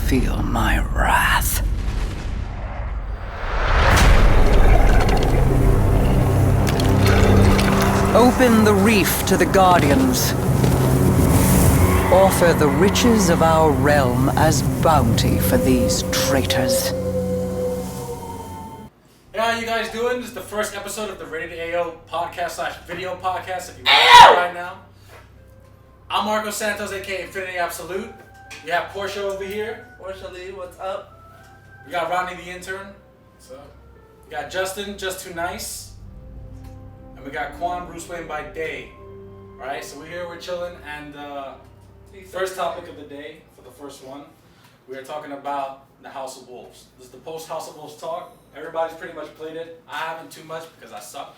feel my wrath. Open the reef to the Guardians. Offer the riches of our realm as bounty for these traitors. Hey, how you guys doing? This is the first episode of the Rated AO podcast/video podcast. If you want to right now, I'm Marco Santos, aka Infinity Absolute. We have Portia over here. Portia Lee, what's up? We got Rodney the intern. What's up? We got Justin, just too nice. And we got Quan, Bruce Wayne by day. Alright, so we're here, we're chilling, and first topic of the day, for the first one, we are talking about the House of Wolves. This is the post House of Wolves talk. Everybody's pretty much played it. I haven't too much because I suck.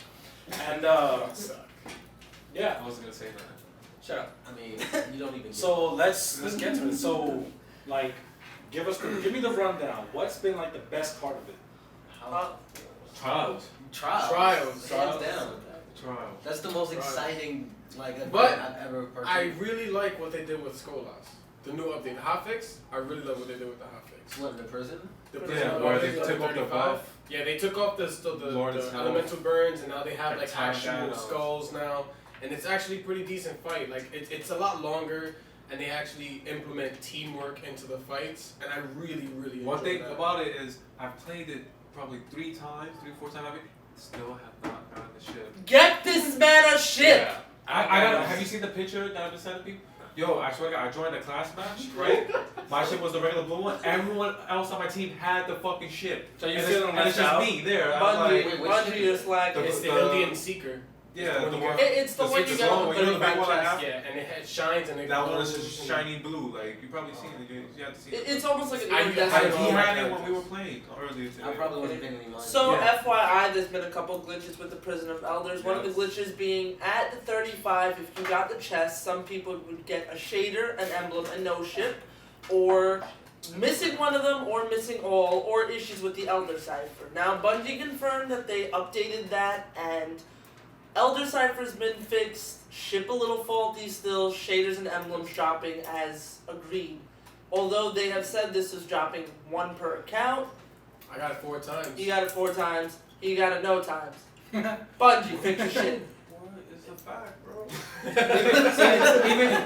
And yeah. I wasn't gonna say that. Shut up. I mean, you don't even. So let's get to it. So, like, give me the rundown. What's been like the best part of it? Trials. Hands down. Trials. That's the most exciting event But I've ever purchased. I really like what they did with Skolas. The new update, the hotfix. I really love what they did with the hotfix. What, the prison? The Yeah, where they took off the buff. Yeah, they took off the elemental burns, and now they have like actual skulls now, and it's actually a pretty decent fight. Like it's a lot longer, and they actually implement teamwork into the fights, and I really One enjoy thing that. about it is I've played it probably 3 or 4 times. Still have not gotten the ship. Get this man a ship! Yeah. I got. Have you seen the picture that I've been sending people? Yo, I swear to God, I joined a class match, right? My ship was the regular blue one. Everyone else on my team had the fucking ship. So you and feeling it's just out? me there. I'm Bungie, like, Bungie is like... It's the Indian Seeker. yeah, the one. It's the one you Seeker's got long with one. the You know the big one I have? Yeah, and it shines and it That one glows is just and- shiny blue. Like you probably seen it. You have to see it. It's almost like an I- iridescent. He my had it when characters. we were playing earlier today. I probably wasn't paying any mind. So Yeah. FYI, there's been a couple glitches with the Prison of Elders. One of the Yes. glitches being at the 35, if you got the chest, some people would get a shader, an emblem, and no ship, or missing one of them, or missing all, or issues with the Elder Cipher. Now, Bungie confirmed that they updated that, and Elder Cipher's been fixed, ship a little faulty still, shaders and emblems dropping as agreed. Although they have said this is dropping 1 per account, I got it 4 times. you got it 4 times, you got it no times. Bungie, fix your shit. What is a fact, bro?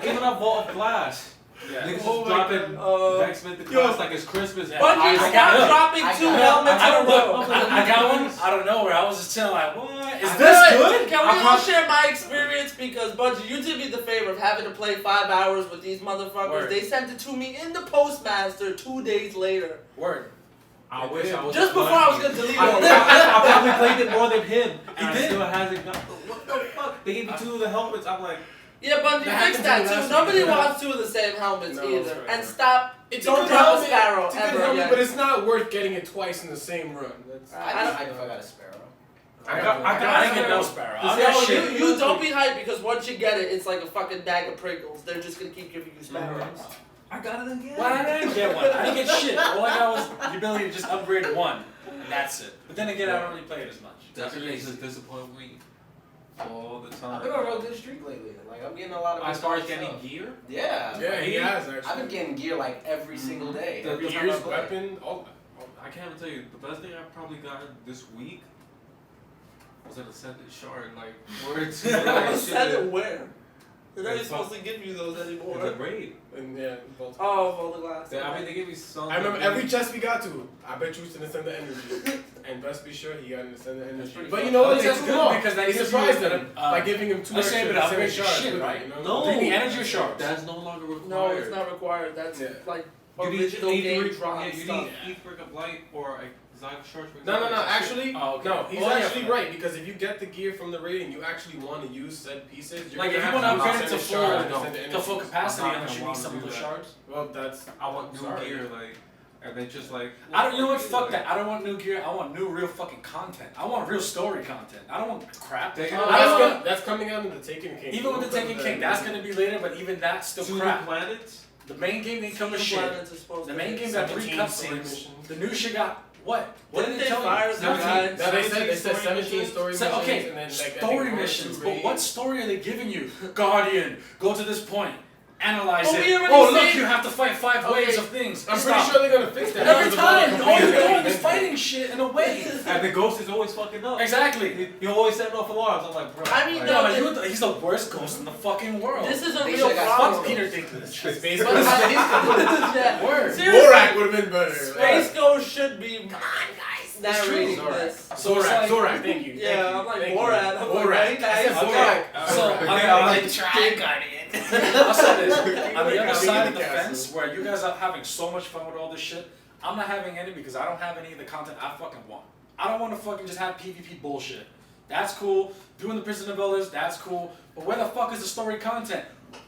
even a vault of glass. Yeah. Niggas Oh just my dropping Vexman the class like it's Christmas. Yeah. Bungie, I stop got- dropping I 2 got- helmets I in don't a look. row. I got one out of nowhere. I was just chilling like, what? Is Good. this good? Can we all share my experience? Because Bungie, you did me the favor of having to play 5 hours with these motherfuckers. Word. They sent it to me in the postmaster 2 days later. Word. I wish I was. Just before I was gonna delete all I probably played it more than him. He And did. I still hasn't got. What the fuck? They gave me 2 of the helmets. I'm like, Yeah, Bungie, That fix happened that to me too. last Nobody week. wants 2 of the same helmets No, either. that's right. And stop. It's Don't a good drop a helmet. sparrow It's a good ever helmet, again. but it's not worth getting it twice in the same run. That's, I didn't hide if I got a sparrow. I didn't get no sparrow. I Yo, got shit. you don't be hyped because once you get it, it's like a fucking bag of Pringles. They're just gonna keep giving you sparrows. I got it again. Well, I didn't get one. I didn't get shit. All I got was the ability to just upgrade 1, and that's it. But then again, I don't really play it as much. Definitely just disappoint me all the I've been on a time. real good streak lately. Like I'm getting a lot of. As far as good getting stuff. gear, Yeah. yeah, he has actually. I've been getting gear like every single day. The Every time I Gears, play. weapon, all. I can't even tell you. The best thing I've probably gotten this week was an Ascended Shard. Like, words. Send it where? They're not It's even supposed to give you those The anymore. raid. And yeah, both. Oh, Volta Glass. I mean, they gave me some. I remember every chest we got to. I bet you was gonna send the energy, and best be sure he got to send the energy. pretty But you fun. know what? Okay, That's it's good good because that he gives surprised you, them by giving him 2 let's say, extra but upgrade same your shards shit, with it, right? you know? No. Didn't the energy shards? That's no longer required. No, it's not required. That's Yeah. like You need original game Aether- drop Yeah, you stuff. need Aetheric of Light or Exotic Shards. for No, exotic shit. actually, Oh, okay. no, he's Oh, yeah. actually right, because if you get the gear from the raid and you actually want to use said pieces, you're Like, gonna if you have want to use upgrade it to said full, shards and send the to energy. full capacity, I'm not unless you gonna need want some to of the do that. shards. Well, that's. I want new Sorry. gear, like, and then just like. I don't. You know what? Fuck that. I don't want new gear. I want new, real fucking content. I want real story content. I don't want crap. They- That's coming out in the Taken King. Even with the Taken King, that's gonna be later. But even that's still 2 new crap. planets. The main game didn't come with shit. Planets are supposed The to main be. game got 3 17 story cutscenes. missions. The new shit got what? What Didn't did they it tell fire you? the 17. guy? No, they said 17 story So, missions okay, and then like I think story 1 or 2 missions, but raids. what story are they giving you? Guardian, go to this point. analyze But we it. already Oh, look, said- you have to fight 5 ways of things. I'm Stop. pretty sure they're gonna fix that. Every Because time, the all you're computer doing is invented fighting shit in a way. And the ghost is always fucking up. Exactly. He always setting off alarms. I'm like, bro. I mean, like, no, No, he's the worst ghost in the fucking world. This is a They real should've got problem. Fuck Peter Dinklage. it. Space But Ghost. yeah. Word. Seriously, Borat would have been better. Space Ghost should be narrating Zorak. this. So it's Zorak, like- Zorak, thank you. Yeah, I'm like Thank you. Borat. I'm like, Borat. right, guys? I said Okay. Zorak. So I'm like, try guardian. I'll say this. On the other Got side me of the in the fence, castle. where you guys are having so much fun with all this shit, I'm not having any because I don't have any of the content I fucking want. I don't want to fucking just have PvP bullshit. That's cool. Doing the Prison of Elders, that's cool. But where the fuck is the story content?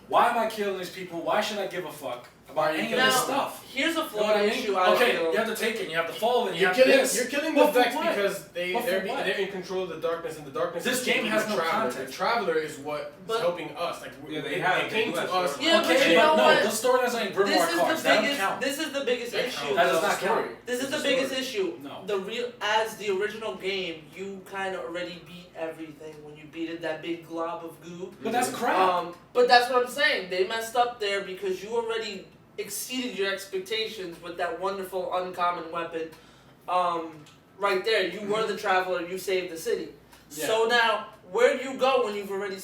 Why am I killing these people? Why should I give a fuck about any of Now, this stuff? here's a You know flawed what I mean? issue I Okay, feel. you have to take it, you have to fall, and you You're have killing, this. you're killing But the for Vex what? because But for they're what? in control of the darkness, and the darkness This is game taking has the no Traveler. content. The Traveler is what But- is helping us. Like Yeah, they it, have- it came they do to have us. Yeah, but Okay, you know but no, what? those storylines are in This Grimoire is cards. the That don't biggest. count. This is the biggest That issue. counts. That does though. not count. This is It's the a biggest story. issue. No. The real, as the original game, you kind of already beat everything when you beat that big glob of goo. But that's crap. But that's what I'm saying. They messed up there because you already exceeded your expectations with that wonderful uncommon weapon. Right there, you were the traveler. You saved the city. Yeah. So now, where do you go when you've already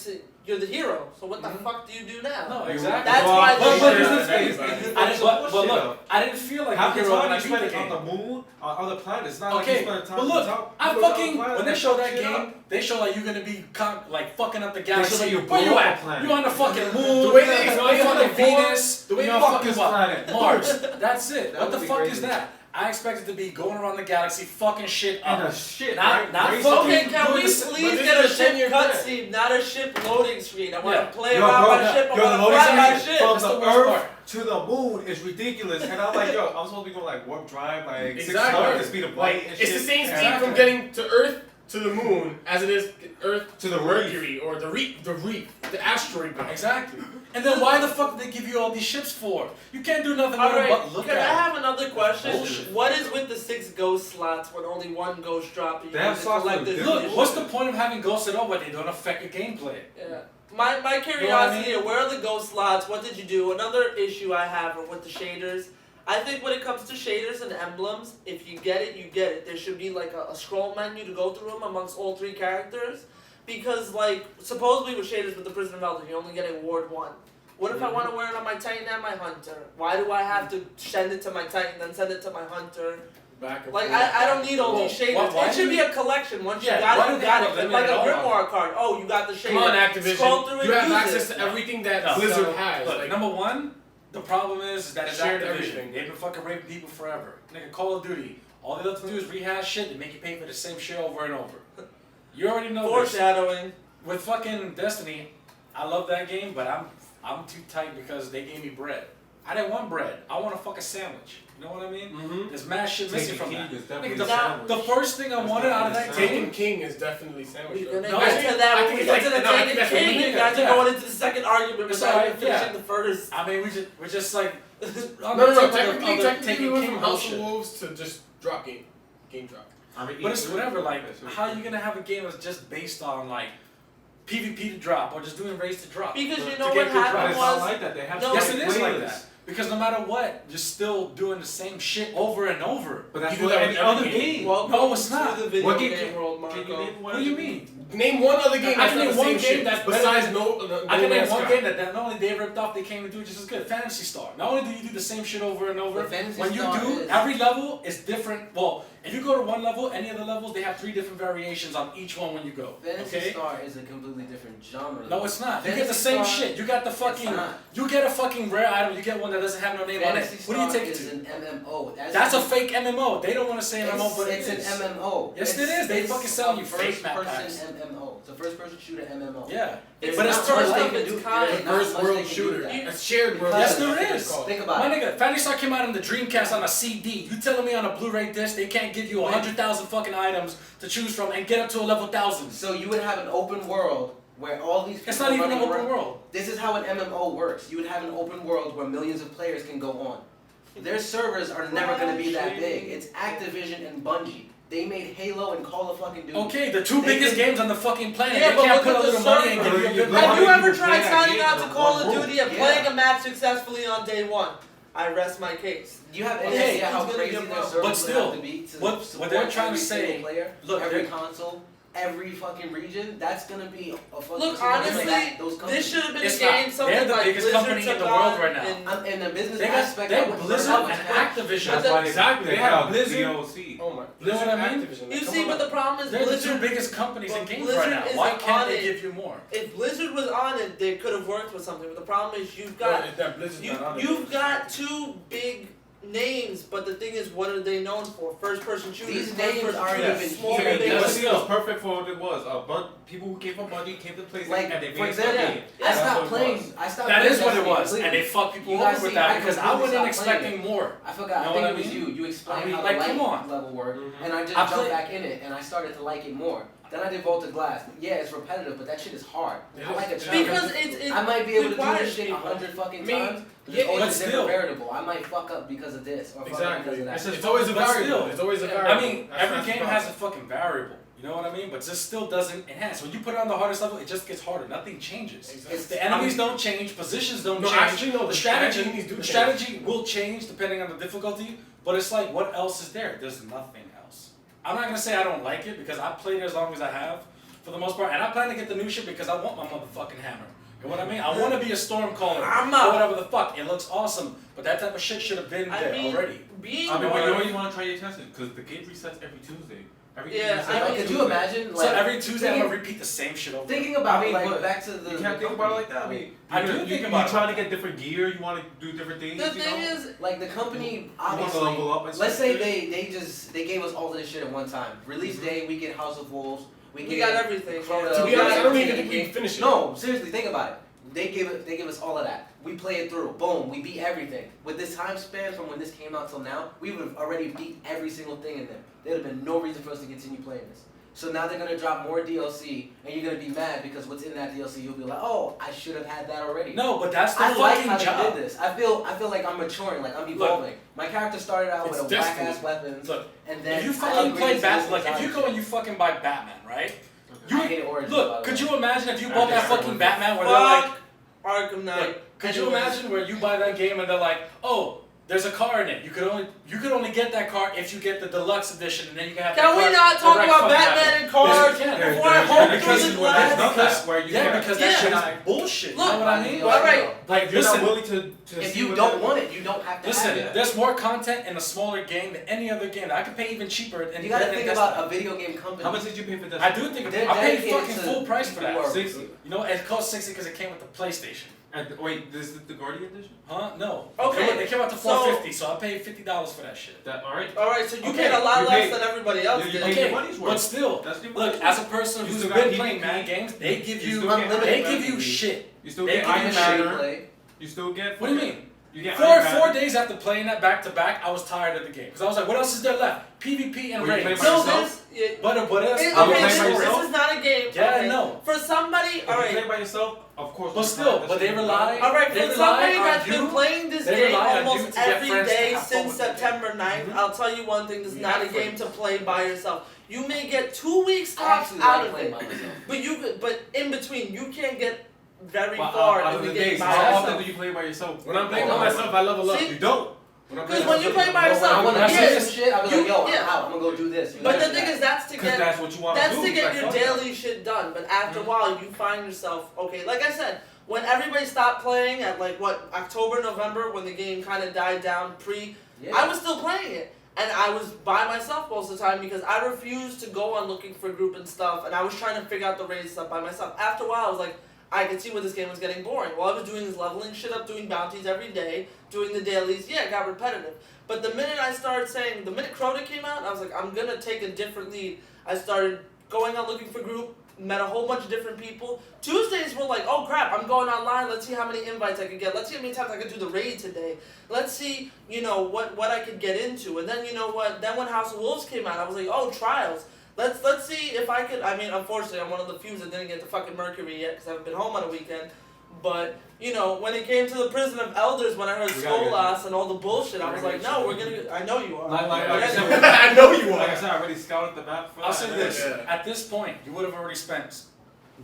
you're the hero? So what the fuck do you do now? No, exactly. That's why But they- here's the thing. Everybody. But look, I didn't feel like Half the the hero when time I you beat spend the it on game. the moon, on other planets. It's not like you Okay, spend time but on look, top. I You go to fucking other when they planets, show that shit game, up. they show like you're gonna be like fucking up the galaxy. show you Where you blow up at? a planet. You on the fucking moon? The way they you explain on it fucking before, Venus? the way you they on fuck fucking this what? planet. Mars. That's it. That What the would be fuck crazy. is that? I expected to be going around the galaxy, fucking shit And up. a shit, Not- right? not Racing. fucking- Okay, can doing we this- but please this get a is a 10-year ship plan. cutscene, not a ship loading screen? I want Yeah. to play Yo, around bro, my ship. I yo, want the to loading fly my screen ship. from That's the the worst Earth part. to the moon is ridiculous. And I'm like, yo, I'm supposed to be going like warp drive, like 6 Exactly. times the speed of light and shit. It's the same speed Exactly. from getting to Earth to the moon as it is Earth To the Mercury or the asteroid belt. Exactly. And then why the fuck did they give you all these ships for? You can't do nothing with them Alright, but look can I at it. have another question? Bullshit. What is with the 6 ghost slots when only one ghost drop? They have slots for collected different- edition? Look, what's the point of having ghosts at all when they don't affect your gameplay? Yeah. My You know what I curiosity, mean? where are the ghost slots? What did you do? Another issue I have are with the shaders. I think when it comes to shaders and emblems, if you get it, you get it. There should be like a scroll menu to go through them amongst all 3 characters. Because like, supposedly with shaders with the Prison of Elders, you only get award 1. What if I want to wear it on my Titan and my Hunter? Why do I have to send it to my Titan, then send it to my Hunter? Back and Like, forth. I don't need all these shaders. why it should do be you- a collection. Once Yeah, you got why it, do you they got have it. them Like a in it all? Grimoire card. Oh, you got the shader. Come on, Activision. Scroll through it, You have use access it. to everything that No, Blizzard so, has. Look, like, number one, the problem is that it's Shared Activision. everything. They've been fucking raping people forever. Nigga, Call of Duty. All they have to do is rehash shit and make you pay for the same shit over and over. You already know this. Foreshadowing. With fucking Destiny, I love that game, but I'm too tight because they gave me bread. I didn't want bread. I want a fucking sandwich. You know what I mean? Mhm. There's mad shit missing Taken from King that. is definitely Nigga, a the, sandwich. the first thing I That's wanted out of definitely that a game. Taken King is definitely sandwich. We're though. gonna No, get I to that I when think we it's get to like- the no, I Taken think that's King. what You we guys need. are going into the second argument It's without alright, even finishing yeah. the first. I mean, we're just like. No. Technically, Taking we went King from House of bullshit. Wolves to just drop game drop. I mean, But it's whatever, like, how are you gonna have a game that's just based on, like, PvP to drop, or just doing raids to drop? Because you To know get what good happened But drops? it's not was- like that. They have No, Yes, certain it is like playlists. that. Because no matter what, you're still doing the same shit over and over. But that's You do what that any with every other game. game. Welcome No, it's not. to the video What game game world, Can you Marco. name What do you mean? Name one other game I that's can not name the one same game shit. that's besides better no I can name Man's one Sky. game that not only they ripped off, they came to do just as good. Fantasy Star. Not only do you do the same shit over and over, But Phantasy when you Star do, is- every level is different. Well, if you go to one level, any of the levels, they have 3 different variations on each one when you go. Fantasy Okay? Star is a completely different genre. No, it's not. You get the Fantasy same Star- shit. You got the fucking. not. You get a fucking rare item. You get one that doesn't have no name on it. Fantasy What do you Star take it is to? an MMO. That's a fake MMO. They don't want to say MMO, but it's it is. an MMO. Yes, it is. They fucking selling you fake map First packs. person MMO. It's a first person shooter MMO. Yeah. It's But not it's first totally- of its kind. There's not First much world they can do shooter. with that. It's shared world. Yes, shooter, there that's what is. it's called. Think about My it. nigga, Fantasy Star came out on the Dreamcast on a CD. You telling me on a Blu-ray disc they can't give you 100,000 fucking items to choose from and get up to a level 1,000? So you would have an open world where all these people It's not even an running open around. world. This is how an MMO works. You would have an open world where millions of players can go on. Their servers are never going to be that big. It's Activision and Bungie. They made Halo and Call of fucking Duty. Okay, the two biggest games on the fucking planet. Yeah, they but can't look put a at the little money and server. give you a good Have you ever people tried play that signing game out in to a Call one of room? Duty and playing a match successfully on day one? I rest my case. You have any Okay, idea how who's gonna crazy get their more? servers But still, would have to be to what support they're trying to every say- single player, look, every they're- console, every fucking region? That's gonna be a fucking. Look, super honestly, like those companies. this should have been It's a game not. something They're the like biggest Blizzard company in took the world on right now. in- In the business They aspect, got I wouldn't Blizzard put and it out. Activision. But That's why Exactly, they they have have Blizzard. DLC. Oh my. You know what I mean? Activision, You like, see, come but on. the problem is They're the two Blizzard. biggest companies in but games Blizzard right now. Why isn't can't on they it. give you more? If Blizzard was on it, they could have worked with something. But the problem is you've No, got that Blizzard's not on it. you've got two big names, but the thing is, what are they known for? First person shooters. These first names person aren't shooters, even small here. big Yeah, DLC still. was perfect for what it was. People who came from Bungie came to PlayStation Like, and they for made example, something. Yeah. I That's stopped what it playing. was. I stopped That playing is what it Destiny was, completely. and they fuck people You over guys with see, that I because I completely wasn't stopped playing expecting more. I forgot. Know I what think I it was mean? you. You explained I mean, how like, the come light on. level worked, Mhm. and I just I jumped play- back in it, and I started to like it more. Then I did Vault of Glass. Yeah, it's repetitive, but that shit is hard. It I is. like a It's challenge. Because it's I might be able to do requires this shit people. 100 fucking I mean, times. But yeah, it's always but a different still. variable. I might fuck up because of this or fuck up Exactly. because of that. It's just It's always a But variable. still. It's always a Yeah. variable. I mean, That's every the game problem. has a fucking variable. You know what I mean? But this still doesn't enhance. When you put it on the hardest level, it just gets harder. Nothing changes. Exactly. The enemies don't change, positions don't No, change. actually, no, The strategy, enemies do the change. strategy will change depending on the difficulty. But it's like, what else is there? There's nothing else. I'm not gonna say I don't like it because I played it as long as I have, for the most part, and I plan to get the new shit because I want my motherfucking hammer. You know what I mean? I want to be a Stormcaller I'm or not. whatever the fuck. It looks awesome, but that type of shit should have been I there mean, already. being I mean, know but what you I always want to try your testing because the game resets every Tuesday. Every Yeah, resets I every mean, Could Tuesday. you imagine? So Like, every Tuesday I'm thinking- gonna repeat the same shit over. Thinking about I mean, like but back to the. You can't think about it like that. I mean, I do think about it. You trying to get different gear. You want to do different things. the you thing know? is, Like the company, You want to obviously. level up and Let's stuff. say they gave us all of this shit at one time. Release day, we get House of Wolves. we get got everything. Crota, To we be got honest, I don't everything even in think the we game. finished it. No, seriously, think about it. They give us all of that. We play it through. Boom, we beat everything. With this time span from when this came out till now, we would have already beat every single thing in there. There would have been no reason for us to continue playing this. So now they're gonna drop more DLC, and you're gonna be mad because what's in that DLC, you'll be like, oh, I should have had that already. No, but that's the I like fucking how job. they did this. I feel like I'm maturing, like I'm evolving. My character started out It's with a whack Destiny. ass weapons, Look, and then if you I fucking upgraded play to Batman, this like if you design go and you fucking buy Batman, right? shit. I hate Origins, by Look, the could way. you imagine if you bought that Okay. fucking Batman where they're like, Fuck Arkham Knight. look, could you Anyways. imagine where you buy that game and they're like, oh, there's a car in it. You could only get that car if you get the deluxe edition, and then you can have. Can that we car not talk direct about from Batman and cars Yes, we can. before I There's hold through dedication the where glass? there's nothing where you Yeah, can't. because Yeah. that shit is bullshit. Look, you know what I mean? All All right. right. Like, You're listen, not willing to If see you what don't they're- want it, you don't have to listen. have it. There's more content in a smaller game than any other game. I could pay even cheaper. And You gotta than think Destiny. about a video game company. How much did you pay for that? I do think They're I paid dedicated fucking to full price for people who that. are- 60. You know, it cost 60 because it came with the PlayStation. And wait, this is the Guardian edition? Huh? No. Okay, They came out to so- $450, so I paid $50 for that shit. That alright? All right, so you Okay, paid a lot you less paid- than everybody else you did. paid Okay, your money's worth. but still, That's your look, money's as a worth. person You who's still been got playing PvP. mad games, they give you unlimited they give you PvP. shit. You still They get give Iron you Matter. Play. You still get. What do you mean? You get Four Iron Matter. days after playing that back to back, I was tired of the game because I was like, what else is there left? PvP and Were you raids. playing by No, yourself? this. Yeah, But what else? it- I was okay, playing this, by playing this yourself? is not a game. Yeah, okay. no. For somebody, If all you right. play by yourself, of course. But still, but they rely- All right, They for rely somebody on that's you- been playing this they game rely on you almost to get every friends to day have fun since with the game. September 9th, Mhm. I'll tell you one thing, this is You not a have game friends. to play by yourself. You may get 2 weeks I tops actually out like of playing it, by myself. but in between, you can't get very Well, far out in of the the game days, by how often yourself. do you play by yourself? When I'm playing by myself, I level up. See? You don't. When I'm playing Because when by you myself, play by But when yourself, I want to yes, do some shit, I'll be like, yo, yeah. I'm out. I'm gonna go do this. But the thing is, that's to because get that's what you want to that's do. to get Like, your fuck that. daily shit done. But after a while, you find yourself okay. Like I said, when everybody stopped playing at like what October, November, when the game kind of died down Yeah. I was still playing it. And I was by myself most of the time because I refused to go on looking for group and stuff, and I was trying to figure out the raids stuff by myself. After a while, I was like, I could see where this game was getting boring. All I was doing is leveling shit up, doing bounties every day, doing the dailies. Yeah, it got repetitive. But the minute I started saying, the minute Crota came out, I was like, I'm gonna take a different lead. I started going on looking for group, met a whole bunch of different people. Tuesdays were like, oh crap, I'm going online, let's see how many invites I could get. Let's see how many times I could do the raid today. Let's see, what I could get into. And then then when House of Wolves came out, I was like, oh, trials. Let's see if I could, I mean, unfortunately, I'm one of the few that didn't get to fucking Mercury yet because I haven't been home on a weekend. But you know, when it came to the Prison of Elders, when I heard Skolas and all the bullshit, I was like, no, we're gonna. I know you are. Like I said, I know you are. Like I said, I already scouted the map for I'll say this: Yeah. at this point, you would have already spent,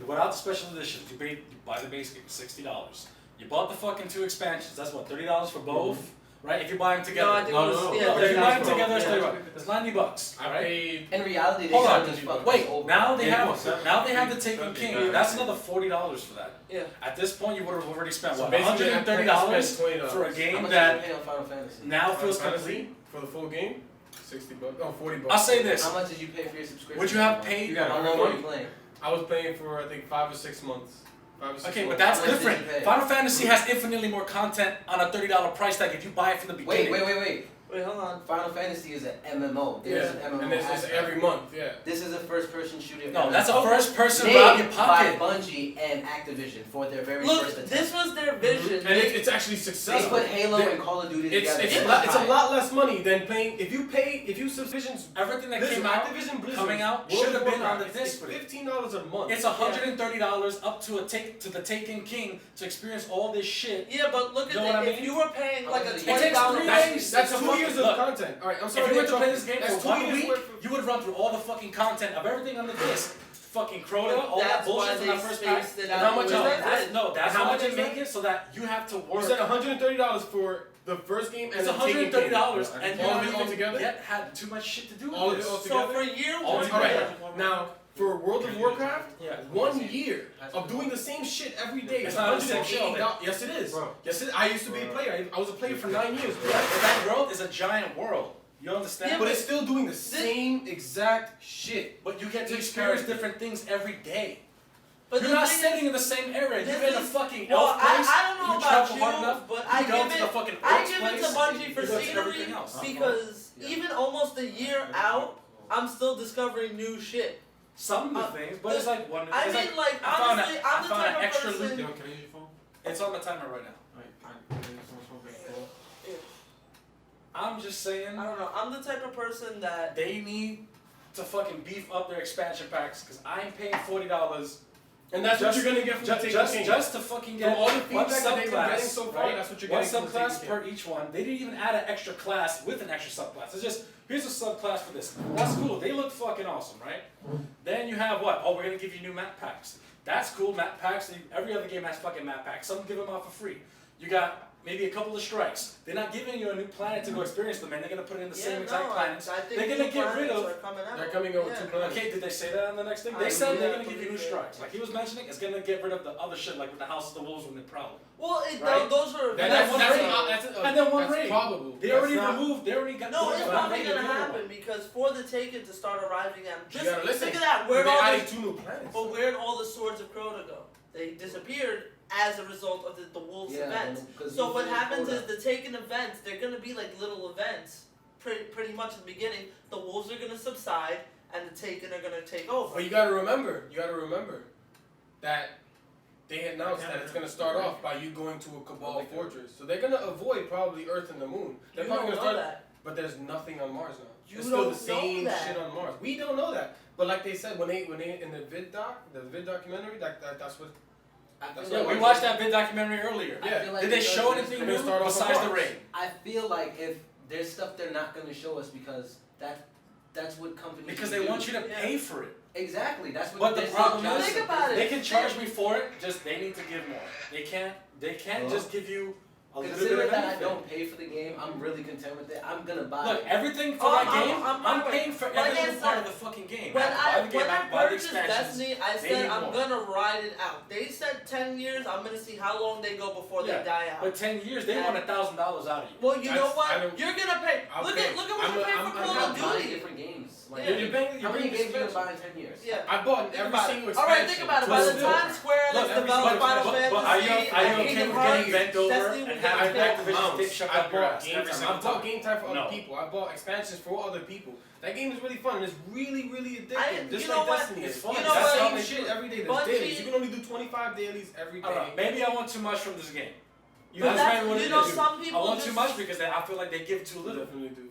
without the special editions, you buy the base game $60. You bought the fucking 2 expansions. That's what, $30 for both, right? If you buy them together. No, I think it was, yeah, If you buy them $30 together, it's yeah. $30. It's $90. I Right? paid. In reality, they Hold got on. this fucking Wait. over. Now they Yeah, have the Taken King. That's another $40 for that. Yeah. At this point, you would have already spent So what, basically, I $130 spent $20. for a How game much that did you pay on Final Fantasy? now feels Final complete. Fantasy for the full game, $60. Oh, $40. I'll say this: How much did you pay for your subscription? would you have paid? You got How long were you playing? I was playing for I think 5 or 6 months. 5 or 6 Okay, but months. that's How much did different. you pay? Final Fantasy has infinitely more content on a $30 price tag if you buy it from the beginning. Wait. Wait, hold on. Final Fantasy is an MMO. There's an MMO and it's aspect. every month. Yeah. This is a first-person shooter. No, MMO. that's a first-person Made rob your by pocket. Bungie and Activision for their very Look, first attempt. this was their vision. And it's actually They successful. put Halo They- and Call of Duty It's together. it's a lot less money than paying if you subscriptions. Everything that Listen, came out, Activision Blizzard coming out, World should have of been on the Warcraft, disc. It's $15 a month. It's $130 up to the Taken King to experience all this shit. Yeah, but look at You know what I If mean? you were paying like a It takes $20, 3 That's days. that's It's a 2 years fucking- of content. All right, I'm sorry. If you were to interrupt play you. this game That's for 2 1 years week, worth of- you would run through all the fucking content of everything on the disc. Fucking Crota, all that that's why bullshit from they that first pack. spaced it And out. how much the is way that? they did. No, that's And how how much they is make that? it so that you have to You work. said $130 for the first game and It's the Taken King. $130 and you all of haven't it all even together. yet had too much shit to do All of with it all this. together. So for year All one, together. Alright, now for World of Warcraft, Yeah. 1 year of doing the same shit every day. It's not the same shit. $180. Yes, it is. Bro. Yes, it is. I used to be a player. I was a player for 9 years. Bro. But that world is a giant world. You understand? Yeah, But it's still doing the same exact shit. But you get to This experience character. different things every day. but You're the not thing sitting is, in the same area. this You're in a is- fucking well, elf place. I don't know you about travel you, hard enough. but you I go give to it, the fucking I orcs give place. it to Bungie for you go to scenery everything else. because even almost a year out, I'm still discovering new shit. Some of the things, but it's like one. I it's mean, like, I found honestly, a- I'm I the found type an of extra person- loot. Yo, can I use your phone? It's on the timer right now. I'm just saying, I don't know. I'm the type of person that they need to fucking beef up their expansion packs because I ain't paying $40 And that's what Just- you're gonna get from the Taken King. just to fucking From get all the one feedback that they've been getting subclass, so far, right? that's what you're One getting from the subclass Taken per each one. They didn't even add an extra class with an extra subclass. It's just, here's a subclass for this. That's cool. They look fucking awesome, right? Then you have what? Oh, we're gonna give you new map packs. That's cool, map packs. Every other game has fucking map packs. Some give them out for free. You got maybe a couple of strikes. They're not giving you a new planet to go experience them, and they're gonna put in the same exact planets. I think They're gonna new get rid planets of- are coming out. They're coming out with Yeah. 2 planets. Okay, did they say that on the next thing? They I said they're yeah, gonna give you new believe it. strikes. Like he was mentioning, it's gonna get rid of the other shit, like with the House of the Wolves when they're prowling. Well, Right? those are That- that's one raid. And then one that's raid. probable. They That's already not- removed. They already got. No, they it's got probably rid of gonna the other happen one. because for the Taken to start arriving at You just gotta listen. think of that. But Where'd they all added the 2 new planets. but where'd all the swords of Crota go? They disappeared as a result of the Wolves events. So what happens is the Taken events, they're gonna be like little events, pretty much in the beginning. The Wolves are gonna subside and the Taken are gonna take over. But you gotta remember that they announced that it's gonna start off by you going to a Cabal fortress. So they're gonna avoid probably Earth and the Moon. They're You probably don't gonna know start. that. But there's nothing on Mars now. You It's still don't the same know that. shit on Mars. We don't know that. But like they said when they in the vid documentary, that's what. That's Yeah, what we watched that vid documentary earlier. Yeah. Did they show anything They're new gonna start off besides on the Mars. raid? I feel like if there's stuff they're not going to show us because that's what companies Because do. they want you to Yeah. pay for it. Exactly. That's what. But the there's problem no is, Think about it. they can charge me for it. Just they need to give more. They can't just give you a little bit Considering of that I anything. don't pay for the game, I'm really content with it. I'm gonna buy Look, it. everything for Oh, that I'm- game, I'm I'm fine paying with for it. Like every I single part said, of the fucking game. When I buy the game, when I buy the purchased expansions. Destiny, I They said need I'm more. gonna ride it out. They said 10 years. I'm gonna see how long they go before Yeah, they die out. But 10 years, they want $1,000 out of you. Well, you know I what? don't- You're gonna pay. I'll Look pay. at what I'm you a- pay I'm- for I'm Call I'm of buying Duty. different games. Like, Yeah. You're paying how many games are you gonna expansion. buy in 10 years? Yeah. I bought Think every about single it. expansion. All right, think about it. By But the still- time Square Enix Look, developed Final but Fantasy, are you okay and with Kingdom getting Hearts, bent over Destiny and will having get Activision bent. Activision dick shoved I up your bought ass game every time. single I bought time? game time for No. other people. I bought expansions for other people. That game is really fun and it's really, really addictive. Just you know like what? Destiny. It's is. fun. You It's know the what? same shit every day. There's Bungie- dailies. You can only do 25 dailies every I don't know. day. Maybe I want too much from this game. But That's that's, maybe what you it know, is. some I people want just too much because I feel like they give too You little. definitely do.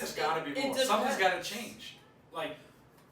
There's gotta be it more. Something's gotta change. Like,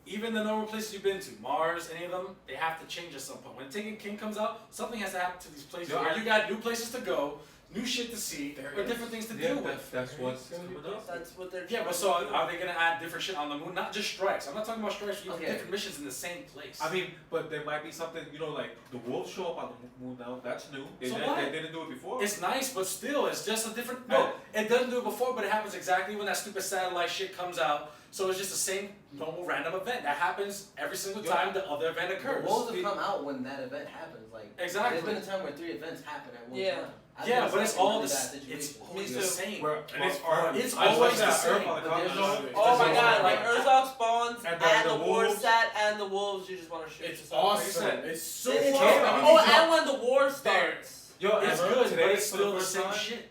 even the normal places you've been to, Mars, any of them, they have to change at some point. When Taken King comes out, something has to happen to these places. Yeah, Where you got new places to go, new shit to see, There or is. different things to Yeah, do with. that's what's coming up. That's what they're. Yeah, but trying so to do. are they gonna add different shit on the moon? Not just strikes. I'm not talking about strikes. You Okay. do different missions in the same place. I mean, but there might be something, like the wolves show up on the moon now. That's new. So what? They didn't do it before. it's nice, but still, it's just a different. No, it doesn't do it before, but it happens exactly when that stupid satellite shit comes out. So it's just the same normal random event that happens every single time the other event The occurs. wolves have come out when that event happens. Like Exactly. there's been a time where 3 events happen at one Yeah. time. I've Yeah, been but it's stuck in all really the bad s- situations. it's always Me the too. same. And it's fun. It's I always watched the that same, Earth on the but Common there's Show. no- Oh my There's god, no- like Urzok spawns And and the the war wolves. sat and the wolves, you just want to shoot It's yourself. awesome. It's so It's awesome. awesome. Oh, and when the war starts. Yo, It's and good, today, but it's for still the first same time, shit.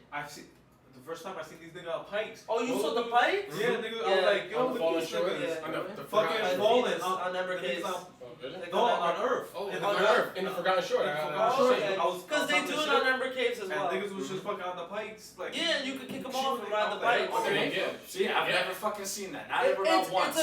The first time I seen these niggas on pikes. Oh, you Those saw the niggas- pikes? Yeah, niggas. I Yeah. was like, yo, On the look at fallen these shore, niggas. Yeah. on the On Fucking forgotten. fallen Venus, on the Ember niggas Caves. on- Oh, really? They No, come on out- Earth. Oh, In on the Earth, in the Forgotten Shore. In the I- Forgotten I- Shore. okay. I was Because they on do the it ship, on Ember Caves as and well. niggas was just fucking on the pikes. Like, Yeah, and you could kick them off and shooting ride the out there. bikes. Okay, yeah. See, I've Yeah. never fucking seen that. Not ever, not once.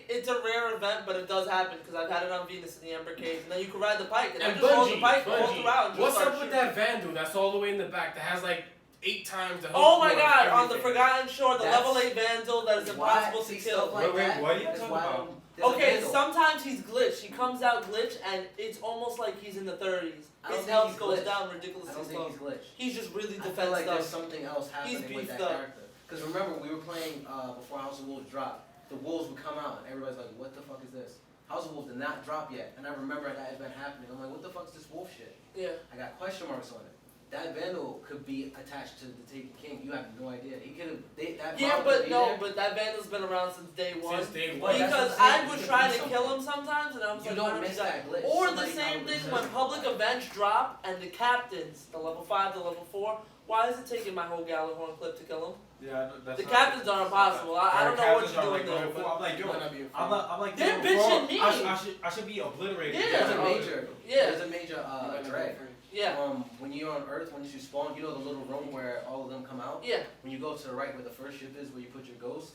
It's a rare event, but it does happen because I've had it on Venus in the Ember Caves, and then you can ride the bike, and I And just hold the Bungie, bike all throughout. And just What's start up with shooting. that Vandal that's all the way in the back that has like 8 times the health Oh my score of god, on the everything? Forgotten Shore, the That's- level 8 Vandal that is Why- impossible to see, kill. stuff like Wait, that what are you is talking why about? there's a Okay, Vandal. sometimes he's glitched. He comes out glitched, and it's almost like he's in the 30s. I don't His think health he's goes glitched. down I ridiculously don't think slow. he's glitched. He's just really I feel defense like there's stuff. something else happening with beefed that up. character. Because remember, we were playing before House of Wolves dropped. The wolves would come out, and everybody's like, "What the fuck is this?" House of Wolves did not drop yet, and I remember that event happening. I'm like, "What the fuck's this wolf shit?" Yeah. I got question marks on it. That Vandal could be attached to the Taken King. You have no idea. He could have. That Yeah, mob but could be no, there. but that Vandal's been around since day one. Since day But one. that's Because what I'm saying. I You would could try do to kill something. him sometimes, and I was You like, don't "How miss did that glitch. Or the Somebody same probably thing says when it. public events drop and the captains, the level 5, the level 4, why is it taking my whole Gallahorn clip to kill him? Yeah, that's The not- captains are impossible. I don't know what you're doing there. But I'm like, yo, Might not be a I'm like, They're yo, bitching bro, me. I should be obliterated. Yeah. There's a major. Yeah. There's a major drag. Yeah, When you're on Earth, once you spawn, you know the little room where all of them come out. yeah. When you go to the right where the first ship is, where you put your ghost,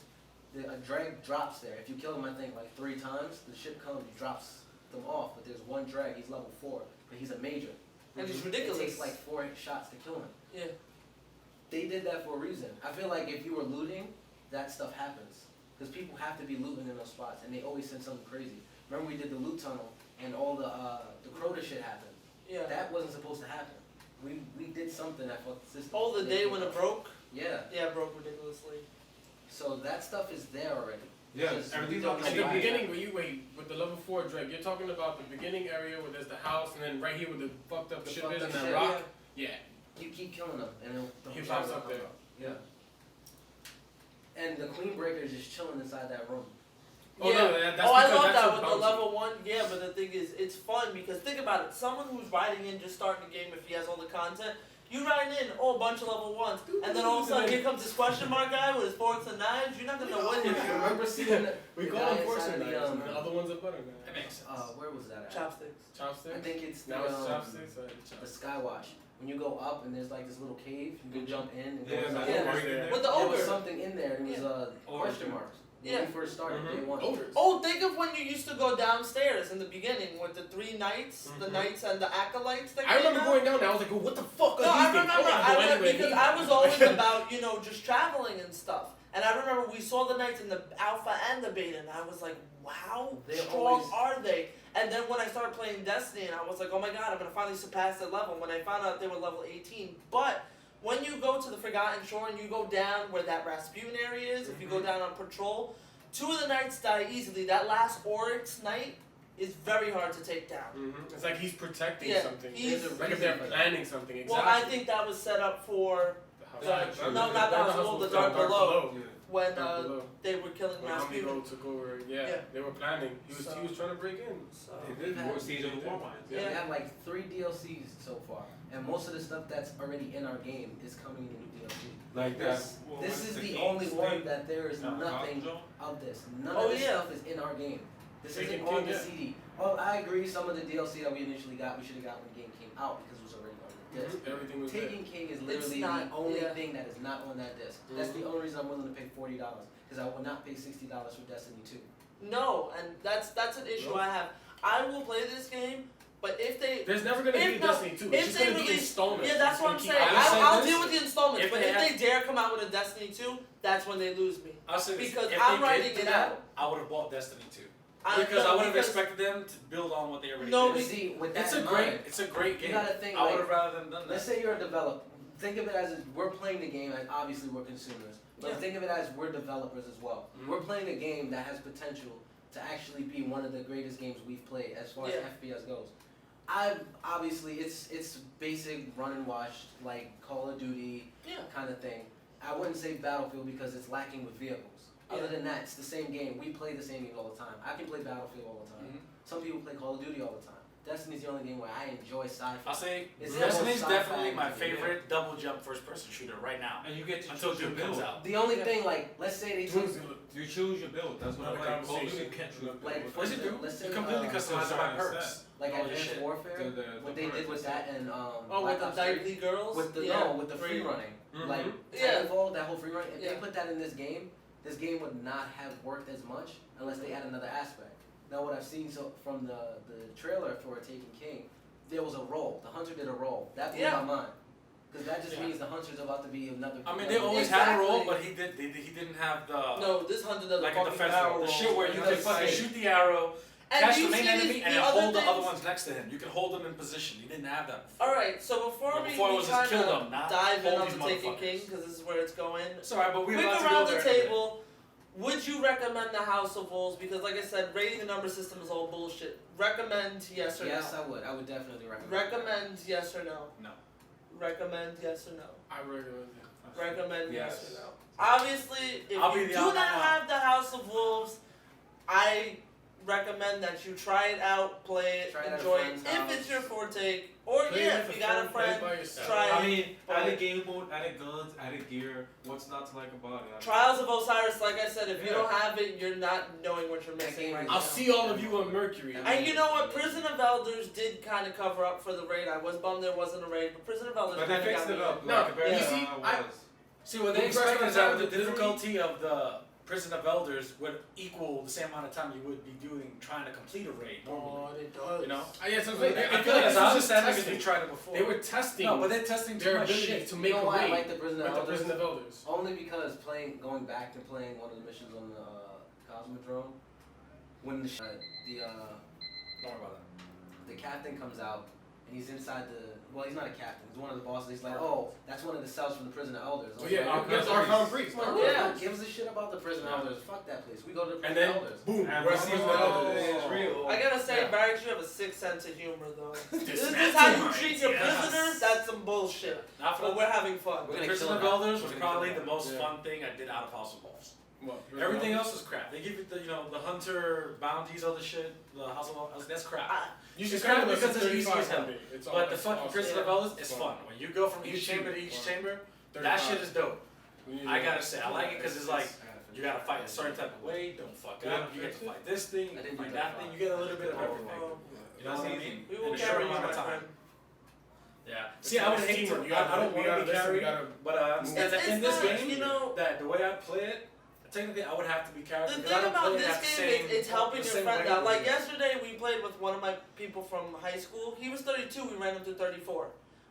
a drag drops there. If you kill him, I think like 3 times, the ship comes, drops them off. But there's one drag. He's level 4, but he's a major. And it's It ridiculous. takes like 4 shots to kill him. Yeah. They did that for a reason. I feel like if you were looting, that stuff happens. Because people have to be looting in those spots, and they always send something crazy. Remember we did the loot tunnel, and all the Crota shit happened. Yeah. That wasn't supposed to happen. We did something that fucked the system. Oh, the day when it broke? Yeah. Yeah, it broke ridiculously. So that stuff is there already. Yeah, Just everything's we don't on know At the why. beginning, where you wait with the level 4 drag, you're talking about the beginning area where there's the house, and then right here where the fucked up The ship fucked is up and that ship, rock. Yeah. You keep killing them, and He the pops shit will up come there. out. Yeah. And the Queen Breaker is just chilling inside that room. Oh, yeah. no, that's Oh, I because love that's that so with the bouncy. level 1. Yeah, but the thing is, it's fun because think about it. Someone who's riding in, just starting the game, if he has all the content, you ride in, oh, a bunch of level 1s, and then all of a sudden here comes this question mark guy with his forks and knives. You're not gonna know what I you're doing. remember seeing We the call guy them forks inside and the, knives, and the other ones are butter That knives. makes sense. where was that at? Chopsticks. Chopsticks? I think it's the, Now it's chopsticks or the Skywatch. When you go up and there's like this little cave, you can jump in and go Yeah, inside. Yeah. right there. With the There was ogre. something in there, and it was question Ogre. marks. When Yeah. we first started, Mhm. day 1. Ogres. Oh, think of when you used to go downstairs in the beginning with the 3 knights, the Mhm. knights and the acolytes that I came remember out. going down there, I was like, well, what the fuck are No, these I things? remember, gotta go anywhere because near I them. was always about, just traveling and stuff. And I remember we saw the knights in the alpha and the beta, and I was like, wow, They're strong always- are they? And then when I started playing Destiny, and I was like, oh my god, I'm gonna finally surpass that level. When I found out they were level 18. But when you go to the Forgotten Shore and you go down where that Rasputin area is, if you go down on patrol, 2 of the knights die easily. That last Oryx knight is very hard to take down. Mhm. It's like he's protecting Yeah, something. he's- It's like if they're planning something, exactly. Well, I think that was set up for The house- no, not the House of Wolves, the Dark Below. when Dark Below. they were killing When Rasputin. Amigo took over, yeah, Yeah. they were planning. He was trying to break in. So, They did more Siege of the Warminds. We Yeah. have like 3 DLCs so far, and most of the stuff that's already in our game is coming in the new DLC. Like that. This is the only one that there is nothing of this. None Oh, of this yeah. stuff is in our game. This Taken isn't King, on the yeah. CD. Oh, I agree. Some of the DLC that we initially got, we should have got when the game came out because it was already on the disc. Everything was there. Taken King is literally not- the only yeah. thing that is not on that disc. That's the only reason I'm willing to pay $40 because I will not pay $60 for Destiny 2. no, and that's an issue I have. I will play this game, But if they There's never gonna be a Destiny 2. It's if just they gonna be release installments. yeah, that's what I'm saying. I will say I'll this. deal with the installments, If but they if have- they dare come out with a Destiny 2, that's when they lose me. I'll say this. Because if I'm they writing did it that, out. I would have bought Destiny 2. No, Because I would have because- expected them to build on what they already No, did. See, with that It's in a mind, great game. You gotta think, I would like, have rather than done let's that. say you're a developer. Think of it as we're playing the game, and obviously we're consumers. But Yeah. think of it as we're developers as well. Mhm. We're playing a game that has potential to actually be one of the greatest games we've played as far as Yeah. FPS goes. Obviously it's basic run and watch like Call of Duty Yeah. kind of thing. I wouldn't say Battlefield because it's lacking with vehicles. Other Yeah. than that, it's the same game. We play the same game all the time. I can play Battlefield all the time. Mhm. Some people play Call of Duty all the time. Destiny's the only game where I enjoy sci-fi. I'll say It's Destiny's almost definitely sci-fi my to me. favorite double jump first person shooter right now. And you get to Until choose your Doom comes build. out. The only Yeah. thing, like, let's say they took, You choose your build. That's what I Another like. Call of Duty conversation. can't choose your build. Like, What for does it do? instance, let's say You completely customize it by Certain perks. set. like all this Advanced shit. Warfare, The what they did with that and Oh, Black with the Ops 3, Nightly Girls? with the yeah. with the free running, Mhm. like Yeah. Titanfall, that whole free running. If Yeah. they put that in this game would not have worked as much unless they add another aspect. Now, what I've seen from the trailer for Taken King, there was a roll. The hunter did a roll. That blew Yeah. my mind. Because that just Yeah. means the hunter's about to be another. I mean, they always had a roll, Exactly. but he didn't have the No, this hunter does like a a fucking defense barrel roll. The roll. shit where you He can does fucking same. shoot the arrow, And catch do the you main see enemy, these- and the then other hold the other things? ones next to him. You can hold them in position. You didn't have that before. Alright, so before we Before it was just kind kill of them, not dive in hold on these the Taken motherfuckers. King, because this is where it's going, It's alright, but we're quick about to around go the there. table, would you recommend the House of Wolves? Because like I said, rating the number system is all bullshit. Recommend yes or Yes, no? I would. I would definitely recommend. Recommend yes or no? No. Recommend yes or no? I recommend it. Recommend yes, Yes. or no? Obviously, if I'll be you the do odd not man out. have the House of Wolves, I recommend that you try it out, play it, Try it at a enjoy it. friend's If house. it's your forte, or Play yeah, with if a you got a play friend, by yourself. try I it. mean, but- added game mode, added guns, added gear. What's not to like about it? I mean, Trials of Osiris, like I said, if you Yeah. don't have it, you're not knowing what you're That missing game right is- now. I'll see all of you on Mercury. And you know what? Prison of Elders did kind of cover up for the raid. I was bummed there wasn't a raid, but Prison of Elders But they kinda fixed got it me up. in. No, Like, compared you to see, how it was. See, what they The expect first is that time the the difficulty of the Prison of Elders would equal the same amount of time you would be doing trying to complete a raid normally. Oh, it does. You know? Yes, I'm I saying. feel I feel like like this I was just understand because testing. we tried it before. They were testing No, but they're testing too their much ability shit. to You make know a why I raid like the Prison with of the Elders? Prison of Elders. Only because going back and playing one of the missions on the Cosmodrome, when Don't worry about that. the captain comes out and he's inside well, he's not a captain, he's one of the bosses. He's like, oh, that's one of the cells from the Prison of Elders. I Oh was yeah, like, that's Archon Priest. Come on, Yeah. who gives a shit about the Prison Yeah. Elders? Fuck that place. We go to the And Prison then Elders. boom, And we're once Prison you of know Elders. it's real. I gotta say, Yeah. Barracks, you have a sick sense of humor, though. This This is man's how you humor, treat your yes. prisoners. That's some bullshit. Not for But the we're having fun. We're gonna Prison kill of him. Elders We're was gonna probably kill the him. most Yeah. fun thing I did out of House of Wolves. What, Everything else was crap. They give you the the hunter bounties, all the shit. The House of Wolves, that's crap. You It's just crap kind of because it's easy as hell. It's all But the it's fucking awesome. Prison of Yeah. Elders is fun. When you go from each Each chamber to chamber, each fun. chamber, that 35. shit is dope. You I know, gotta say, I like it because it's like you gotta fight a it. certain type of way. Don't fuck Yeah. up. You get to fight this thing. I You didn't fight do that that thing. You get a little bit of everything. Oh, You know what I mean? we In will a short carry you, amount my of time. friend. Yeah. It's See, I would like hate to. teamwork. You I gotta- don't we want to gotta be listen, we carried, gotta- but I understand that It's in this not, game, you know- that the way I play it, technically I would have to be carried. The because thing I don't about play it this at the game same, is it's helping the your same friend rate out. with Like you. yesterday, we played with one of my people from high school. He was 32. We ran him to 34.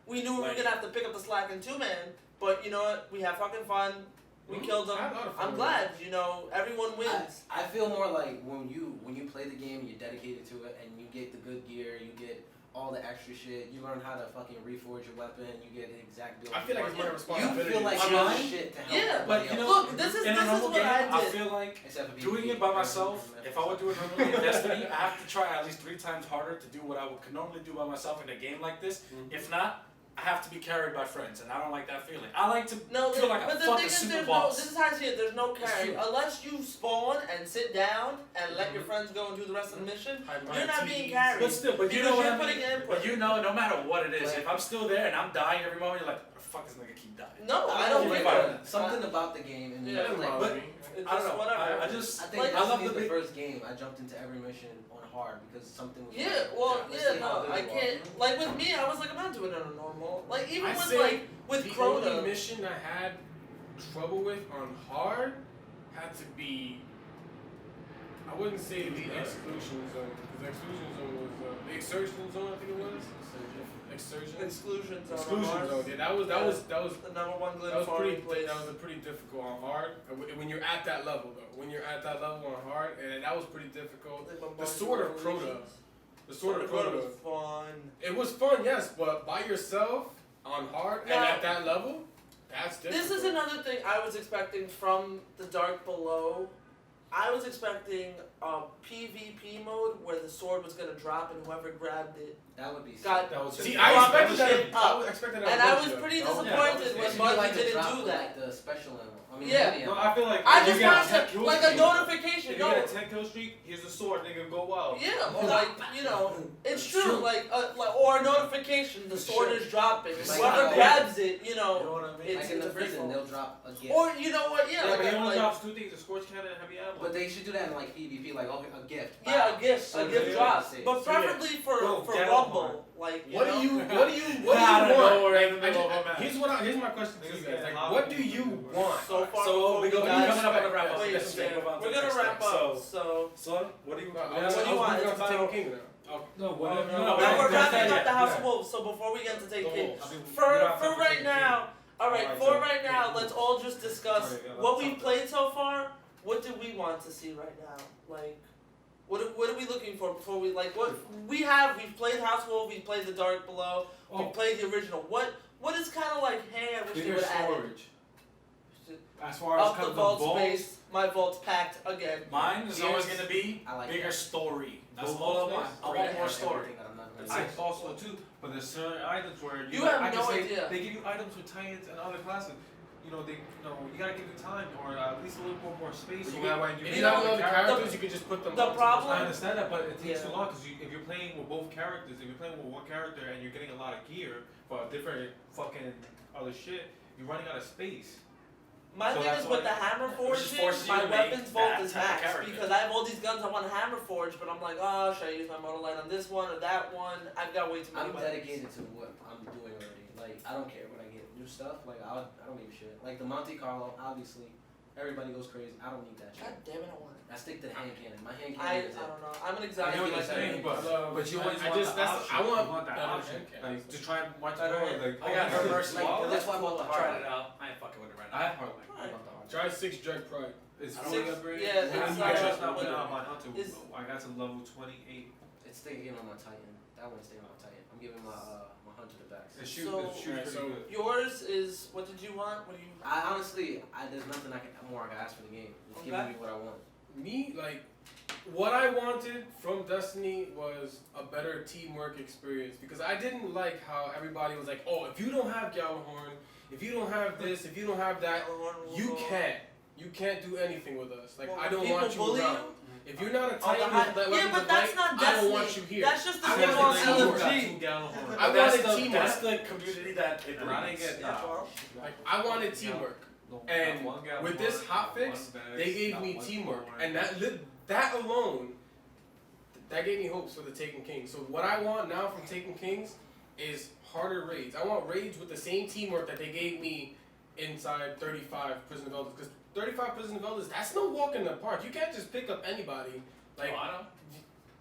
We knew we were Like- gonna have to pick up the slack in 2-man, but you know what? We had fucking fun. We killed I had him. a lot of fun I'm with glad. You know, everyone wins. I feel more like when you play the game, you're dedicated to it, and you get the good gear, you get all the extra shit. You learn how to fucking reforge your weapon. You get an exact build. I feel like it's my you responsibility. feel like I'm you're lying. shit to help. Yeah, everybody But you else. know, Look, this is in a normal what game, I I did. feel like Except for doing PvP, it by myself. everyone If I would do it normally in Destiny, I have to try at least 3 times harder to do what I could normally do by myself in a game like this. If not, I have to be carried by friends, and I don't like that feeling. I like to No, feel like but a the fucking thing is, super there's boss. no. This is how I see it. There's no It's carry true. unless you spawn and sit down and let your friends go and do the rest of the mission. Hide my You're not being teeth. carried. But still, but you Because know what you're I mean? putting input. But you know, no matter what it is, Like- if I'm still there and I'm dying every moment, you're like, where the fuck is this nigga keep dying? No, I don't don't give think a that. fuck. Something about the game and Yeah, like, but- It's I just don't know. whatever. I just I think Like, I love Destiny's the the big. first game I jumped into every mission on hard because something was. Yeah, well, Let's yeah, see how no, good I you are. can't. Like with me, I was like, I'm not doing it on normal. Like even I with say like with the only Crota. mission I had trouble with on hard had to be I wouldn't say the exclusion zone, because the exclusion zone was the exertion zone. I think it was. Exertion. Exclusion zone. Exclusion zone. Yeah, that was the number one that was pretty. place. That was a pretty difficult on hard. When you're at that level though, when you're at that level on hard, and that was pretty difficult. The Sword of Crota. The Sword of Crota was fun. It was fun, yes, but by yourself on hard and at that level, that's difficult. This is another thing I was expecting from the Dark Below. I was expecting a PvP mode where the sword was gonna drop and whoever grabbed it That would be got. That was See, it. I expected shit that. up. I expected that. And I was pretty That was- disappointed when It should be Bungie like the didn't drop do with, that. like the special ammo. I mean, Yeah. heavy No, ammo. I feel like I if just you get wanted 10 kills like a streak, notification. If you No. get a 10 kill streak, here's the sword, nigga, go wild. Yeah, or like it's true. Like or a notification, the sword is dropping. Like, Whoever like, grabs it, You know what I mean? it's Like in the a free prison, fall. they'll drop a gift. Or you know what? Yeah, Yeah, like, but he only like, drops 2 things: a scorch cannon and heavy ammo. But they should do that in like PvP, like a gift. yeah, a gift So drop, yeah. but preferably for Get Rumble. Like What do you I want? don't know where in the I middle just- of a match. Here's my question to you Niggas guys. get Like, hot what with do it. you want? So far, So before we go guys- coming up on the wrap up. Wait, Let's yeah, move on to we're the gonna next wrap thing. up. So, So son, what do you? what do you want? It's about- Taken King now. No, whatever. now we're wrapping up the House of Wolves. So before we get to take King, for right now, all right. Alright, For so- right now, let's all just discuss Sorry, yeah, what let's we've talk played so far. What do we want to see right now? Like, what are we looking for before we like what we've played House of Wolves, we've played The Dark Below, we've played the original. What is kind of like, hey, I wish they Bigger would add storage. As far as up the the vault vault, space. My vault's packed again. Mine is always gonna be I like bigger that. story. That's Vault all I want. space? I want more story. I thought so too, but there's certain items where You like, have I can no say idea. They give you items with Titans and other classes. You know, you gotta give it time or at least a little more space. So that way If you you have know, other characters, you can just put them. the on. problem- I understand that, but it takes Yeah. too long because if you're playing with both characters, if you're playing with one character and you're getting a lot of gear for different fucking other shit, you're running out of space. My So thing that's is with why- the hammer Which forge just thing, forces you my to make weapons vault that is type of max character. because I have all these guns I want to hammer forge, but I'm like, oh, should I use my motor light on this one or that one? I've got way too many I'm weapons. dedicated to what I'm doing already. Like, I don't care when I get new stuff. Like, I don't give a shit. Like the Monte Carlo, obviously, everybody goes crazy. I don't need that shit. God damn it, I want it. I stick to the hand cannon. My hand I cannon is it. don't know. I'm an I exotic. know what you're think saying, that's but you always I want just- the that's- option. I want you want that better option. hand cannons. Like to try and watch I the don't- like. I got her verse. Like, Well, that's why I bought the tried hard it one. out. I ain't fucking with it right I now. have hard like. I bought the hard one. Try 6 Dread Pride. It's Six- fully upgraded. yeah, And it's you not- just not when- went on my hunter. is- I got to level 28. It's staying on my Titan. That one's staying on my Titan. I'm giving my hunter the backs. It So- shoots Alright, pretty so- good. Yours is what did you want? What do you? I honestly, there's nothing more I can ask for the game. It's giving Okay. me what I want. Me, like, what I wanted from Destiny was a better teamwork experience because I didn't like how everybody was like, oh, if you don't have Gjallarhorn, if you don't have this, if you don't have that, you can't do anything with us. Like, Well, I don't people want you bully around. you? If you're not a Oh, the Titan high- with that yeah, weapons but of that's light, not I Destiny. don't want you here. That's just the I same want on the teamwork. LG. I That's wanted teamwork. That's the community that it And I didn't breeds. get Yeah, well, Like, I wanted teamwork. And with this hotfix, they gave me teamwork, and that alone, that gave me hopes for the Taken King. So what I want now from Taken Kings is harder raids. I want raids with the same teamwork that they gave me inside 35 Prison of Elders. Because 35 Prison of Elders, that's no walk in the park. You can't just pick up anybody. Like,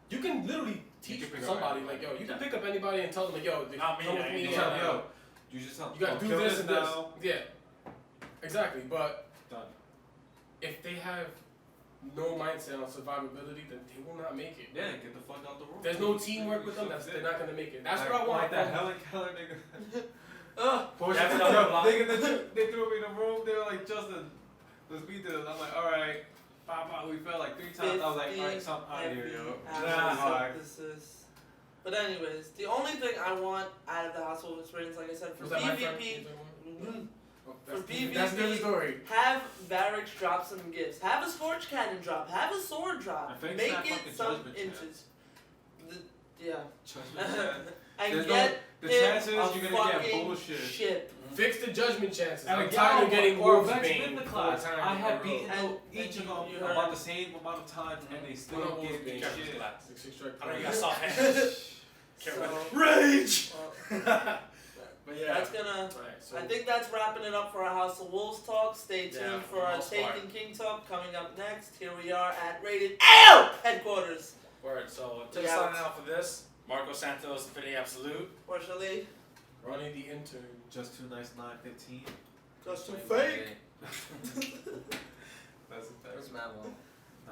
you can literally teach can pick up somebody, anybody. like, yo, you can pick up anybody and tell them, like, yo, Not me, come I with ain't me. doing and, that. Yo, you just tell them, you gotta do kill this and this. now. Yeah, exactly. But Done. if they have no mindset on survivability, then they will not make it. Yeah, get the fuck out the room. There's no teamwork with them. They're not gonna make it. That's what I want. Like that Helen Keller nigga. Ugh. That's another block. They threw me in the room. They were like, Justin, let's beat this. I'm like, all right. Papa, we fell like 3 times. I was like, all right, something out of here, yo. Nah, this is. But anyways, the only thing I want out of the House of Wolves experience, like I said, for Was that my friend? PvP, Oh, For that's PvP, that's the story. have Varix drop some gifts. Have a Scorch Cannon drop. Have a sword drop. I think Make that it fucking some judgment inches. Yeah. Judgment, And There's get the him chances a you're gonna get fucking bullshit. ship. Fix the judgment chances. And I'm again, tired of getting or Wolves Vex Bane win the 4 class. times I in a have row. beaten And each of them you heard- about the same amount of time, and they still Well, don't Wolves get Bane. shit. 6 strike. I know you got soft hands. So, Rage! well, But yeah. that's gonna. Alright, So I think that's wrapping it up for our House of Wolves talk. Stay tuned Yeah, for our most Taken part. King talk coming up next. Here we are at Rated L headquarters. word. So to We signing out. out for this, Marco Santos, Infinity Absolute. Fortunately, Ronnie the intern. Just too nice, 9:15. just too Like, fake. That's it. Where's Matt Wall?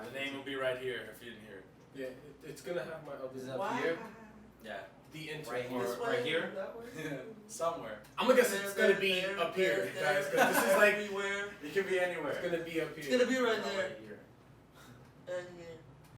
The name will be right here if you didn't hear it. Yeah, it's gonna have my Is other. it up Wow. here? Yeah, The intern. Right here. This way, right here? that way. somewhere. I'm gonna guess it's gonna be up here, guys. 'Cause this is like everywhere. It could be anywhere. it's gonna be up It's here. gonna be right Oh, there. right here.